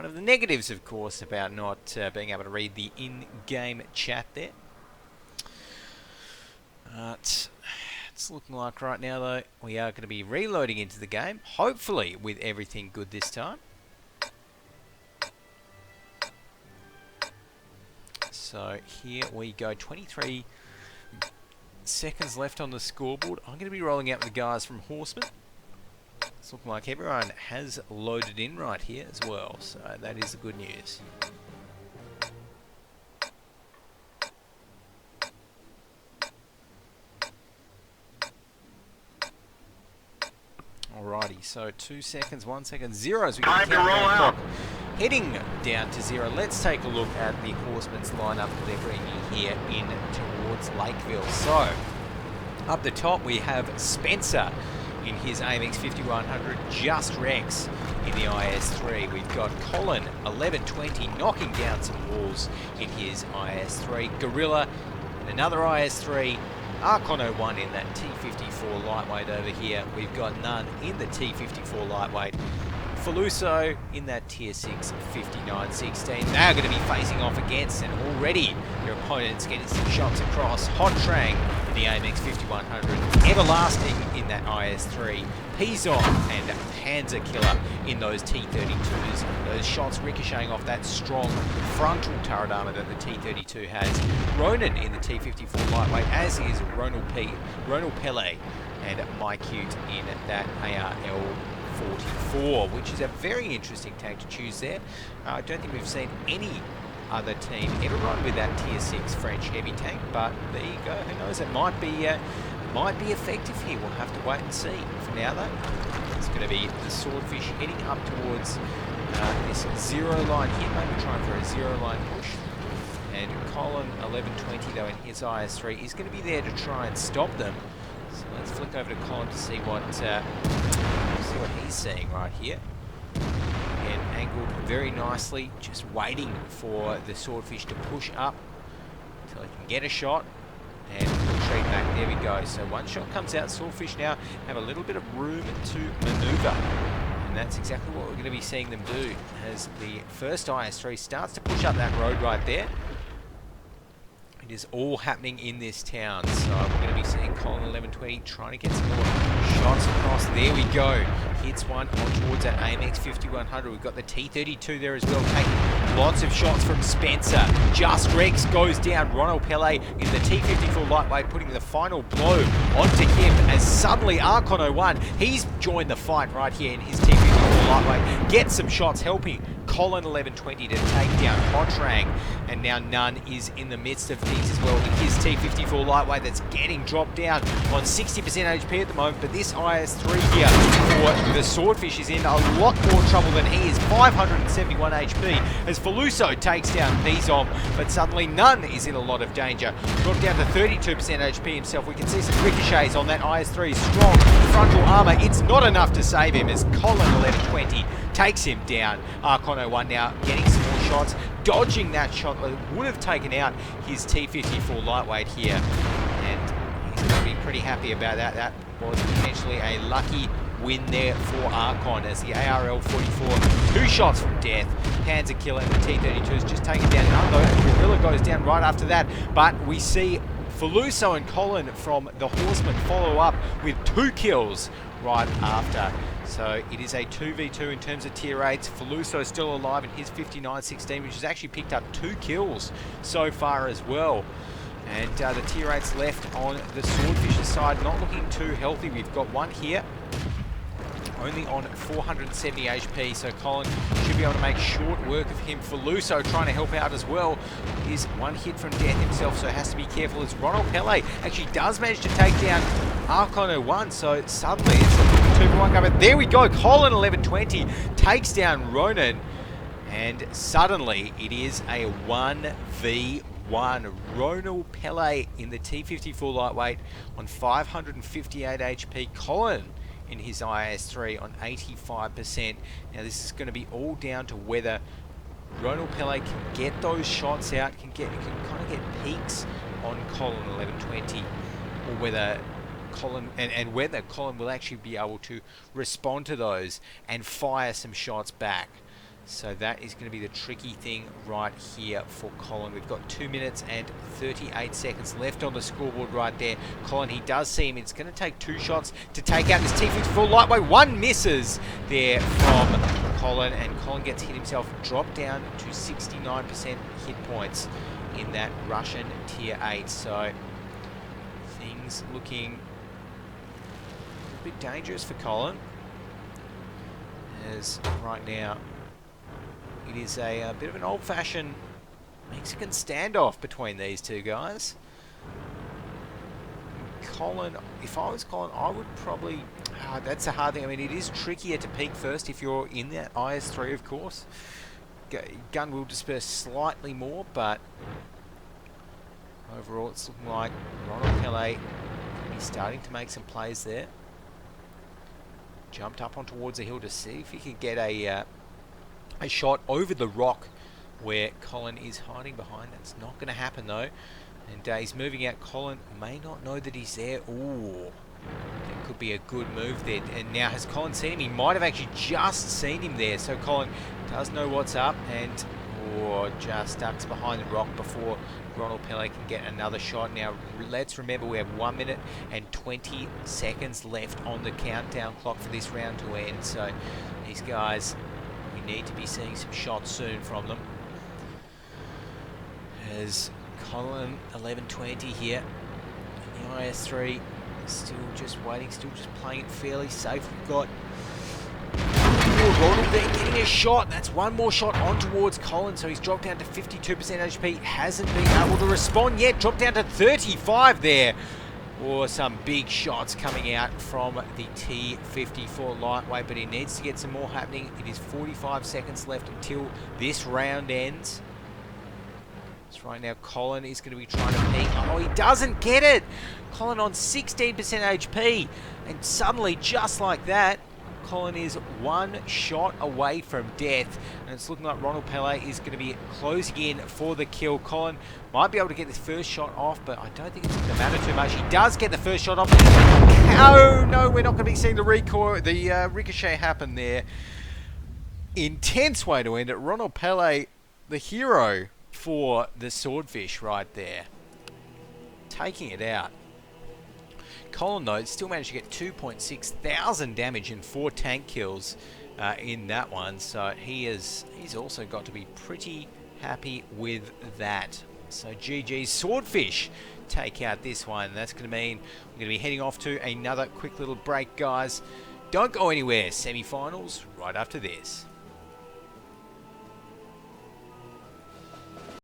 one of the negatives, of course, about not being able to read the in-game chat there. It's looking like right now, though, we are going to be reloading into the game, hopefully with everything good this time. So here we go, 23 seconds left on the scoreboard. I'm going to be rolling out with the guys from Horsemen. It's looking like everyone has loaded in right here as well, so that is the good news. Alrighty, so 2 seconds, 1 second, 0 as we get the countdown clock heading down to 0. Let's take a look at the Horsemen's lineup that they're bringing here in towards Lakeville. So, up the top we have Spencer in his AMX 5100, Just Rex in the IS3. We've got Colin 1120 knocking down some walls in his IS3, Gorilla in another IS3, Archon 01 in that T54 lightweight over here. We've got None in the T54 lightweight. Faluso in that tier 6 5916. They're going to be facing off against, and already your opponent's getting some shots across. Hot Trang in the AMX 5100. Everlasting in that IS3. Pizon and Panzer Killer in those T32s. Those shots ricocheting off that strong frontal turret armor that the T32 has. Ronan in the T54 lightweight, as is Ronald Pele and Mike Cute in that ARL 44, which is a very interesting tank to choose there. I don't think we've seen any other team ever run with that tier 6 French heavy tank, but there you go. Who knows? It might be effective here. We'll have to wait and see. For now, though, it's going to be the Swordfish heading up towards this 0 line here, maybe trying for a 0 line push. And Colin 1120, though, in his IS3 is going to be there to try and stop them. So let's flick over to Colin to see what he's seeing right here. Again, angled very nicely, just waiting for the Swordfish to push up until he can get a shot and retreat back. There we go. So one shot comes out. Swordfish now have a little bit of room to maneuver, and that's exactly what we're going to be seeing them do as the first IS3 starts to push up that road right there. It is all happening in this town, so we're going to be seeing Colin 1120 trying to get some more shots across. There we go. Hits one on towards that AMX 5100. We've got the T32 there as well, taking lots of shots from Spencer. Just Rex goes down. Ronald Pele in the T54 lightweight, putting the final blow onto him as suddenly Archon 01, he's joined the fight right here in his T54 lightweight. Gets some shots, helping Colin 1120 to take down Hot Trang, and now None is in the midst of things as well in his T54 lightweight that's getting dropped down on 60% HP at the moment. But this IS3 here for the Swordfish is in a lot more trouble than he is. 571 HP as Faluso takes down Pizom, but suddenly None is in a lot of danger. Dropped down to 32% HP himself. We can see some ricochets on that IS3. Strong frontal armor. It's not enough to save him as Colin 1120 takes him down. Archon 01 now getting some more shots, dodging that shot that would have taken out his T54 lightweight here, and he's going to be pretty happy about that. That was potentially a lucky win there for Archon as the ARL 44, 2 shots from death. Panzer Killer and the T32 is just taken down. And Gorilla goes down right after that, but we see Faluso and Colin from the Horsemen follow up with 2 kills right after. So it is a 2v2 in terms of tier 8s. Faluso is still alive in his 5916, which has actually picked up 2 kills so far as well. And the tier 8s left on the Swordfish's side, not looking too healthy. We've got one here, only on 470 HP, so Colin should be able to make short work of him. Faluso trying to help out as well, is 1 hit from death himself, so has to be careful as Ronald Pele actually does manage to take down Archon 01, so suddenly it's a 2-for-1 cover. There we go, Colin 1120 takes down Ronan, and suddenly it is a 1v1. Ronald Pele in the T54 lightweight on 558 HP. Colin in his IS3 on 85%. Now this is going to be all down to whether Ronald Pele can get those shots out, can kind of get peaks on Colin 1120, or whether Colin whether Colin will actually be able to respond to those and fire some shots back. So that is going to be the tricky thing right here for Colin. We've got 2 minutes and 38 seconds left on the scoreboard right there. Colin, he does see him. It's going to take 2 shots to take out this T54 lightweight. 1 misses there from Colin, and Colin gets hit himself, dropped down to 69% hit points in that Russian tier 8. So things looking a bit dangerous for Colin, as right now it is a bit of an old-fashioned Mexican standoff between these two guys. Colin, if I was Colin, I would probably... that's a hard thing. I mean, it is trickier to peak first if you're in that IS-3, of course. Gun will disperse slightly more, but overall it's looking like Ronald Pele is starting to make some plays there. Jumped up on towards the hill to see if he can get a shot over the rock where Colin is hiding behind. That's not going to happen though. And he's moving out. Colin may not know that he's there. Ooh, that could be a good move there. And now has Colin seen him? He might have actually just seen him there. So Colin does know what's up, and just ducks behind the rock before Ronald Pele can get another shot. Now let's remember we have 1 minute and 20 seconds left on the countdown clock for this round to end. So these guys, we need to be seeing some shots soon from them. As Colin 11:20 here in the IS-3, still just waiting, still just playing it fairly safe. We've got Ronald there getting a shot. That's one more shot on towards Colin, so he's dropped down to 52% HP. Hasn't been able to respond yet. Dropped down to 35 there. Or some big shots coming out from the T54 lightweight, but he needs to get some more happening. It is 45 seconds left until this round ends. So right now Colin is going to be trying to peak. Oh, he doesn't get it! Colin on 16% HP, and suddenly, just like that, Colin is one shot away from death, and it's looking like Ronald Pele is going to be closing in for the kill. Colin might be able to get this first shot off, but I don't think it's going to matter too much. He does get the first shot off. Oh no, we're not going to be seeing the ricochet happen there. Intense way to end it. Ronald Pele, the hero for the Swordfish right there, taking it out. Colin, though, still managed to get 2.6 thousand damage and 4 tank kills in that one. So he's also got to be pretty happy with that. So GG's Swordfish take out this one. That's going to mean we're going to be heading off to another quick little break, guys. Don't go anywhere. Semi-finals right after this.